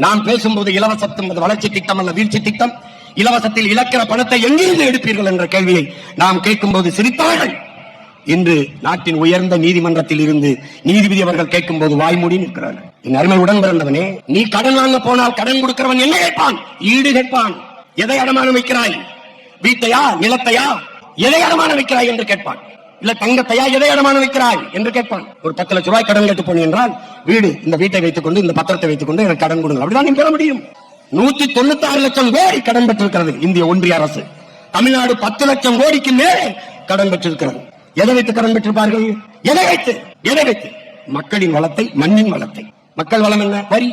நாம் பேசும்போது இலவசம் வளர்ச்சி திட்டம் அல்ல வீழ்ச்சி திட்டம், இலவசத்தில் இழக்கிற பணத்தை எங்கிருந்து எடுப்பீர்கள் என்ற கேள்வியை நாம் கேட்கும் போது சிரித்தார்கள். இன்று நாட்டின் உயர்ந்த நீதிமன்றத்தில் இருந்து நீதிபதி அவர்கள் கேட்கும் போது வாய்மூடி நிற்கிறார்கள். என் அருமை உடன் பிறந்தவனே, நீ கடன் வாங்க போனால் கடன் கொடுக்கிறவன் என்ன கேட்பான்? ஈடு கேட்பான். எதை அடமானம் வைக்கிறாய்? வீட்டையா, நிலத்தையா? எதை அடமானம் வைக்கிறாய் என்று கேட்பான். இல்ல தங்கத்தையா, எதை அடமானம் வைக்கிறாய் என்று கேட்பான். ஒரு 10 லட்சம் ரூபாய் கடன் கேட்டு போனீங்க என்றால், வீடு, இந்த வீட்டை வைத்துக் கொண்டு, இந்த பத்திரத்தை வைத்துக் கொண்டு எனக்கு கடன் கொடுங்க, அப்படிதான் நீ பெற முடியும். 196 லட்சம் கோடி கடன் பெற்றிருக்கிறது இந்திய ஒன்றிய அரசு. தமிழ்நாடு 10 லட்சம் கோடிக்கு மேலே கடன் பெற்றிருக்கிறது. எதை வைத்து கடன் பெற்றிருப்பார்கள்? எதை வைத்து? மக்களின் வளத்தை, மண்ணின் வளத்தை. மக்கள் வளம் என்ன? வரி.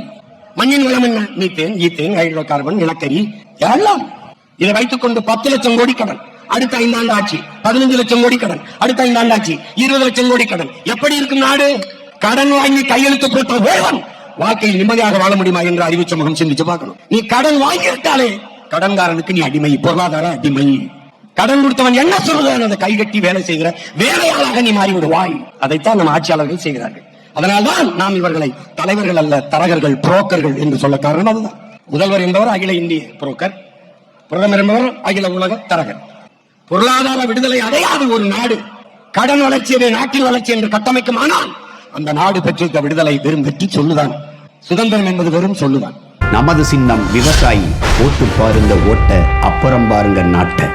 மண்ணின் வளம் என்ன? மீத்தேன், ஈத்தேன், ஹைட்ரோ கார்பன், நிலக்கரி, எல்லாம். இதை வைத்துக் கொண்டு 10 லட்சம் கோடி கடன். அடுத்த 5 ஆண்டு ஆட்சி 15 லட்சம் கோடி கடன். அடுத்த 5 ஆண்டு ஆட்சி 20 லட்சம் கோடி கடன். எப்படி இருக்கும் நாடு? கடன் வாங்கி கையெழுத்து போட்ட வேவன் வாழ்க்கையில் நிம்மதியாக வாழ முடியுமா என்று அறிவு சமூகம் சிந்திச்சு பார்க்கணும். நீ கடன் வாங்கிவிட்டாலே கடன்காரனுக்கு நீ அடிமை, பொருளாதார அடிமை. கடன் கொடுத்தவன் என்ன சொல்லுதான் அதை கைகட்டி வேலை செய்கிற வேலையாளாக நீ மாறிவிடுவாய். அதைத்தான் நம்ம ஆட்சியாளர்கள் செய்கிறார்கள். அதனால்தான் நாம் இவர்களை தலைவர்கள் அல்ல, தரகர்கள், புரோக்கர்கள் என்று சொல்ல காரணம் அதுதான். முதல்வர் என்பவர் அகில இந்திய புரோக்கர், பிரதமர் என்பவர் அகில உலக தரகர். பொருளாதார விடுதலை அடையாத ஒரு நாடு கடன் வளர்ச்சியை நாட்டின் வளர்ச்சி என்று கட்டமைக்குமானால் அந்த நாடு பெற்றிருக்க விடுதலை வெறும் வெற்றி சொல்லுதான். சுதந்திரம் என்பது வெறும் சொல்லுதான். நமது சின்னம் விவசாயி. ஓட்டு பாருங்க ஓட்ட, அப்புறம் பாருங்க நாட்டை.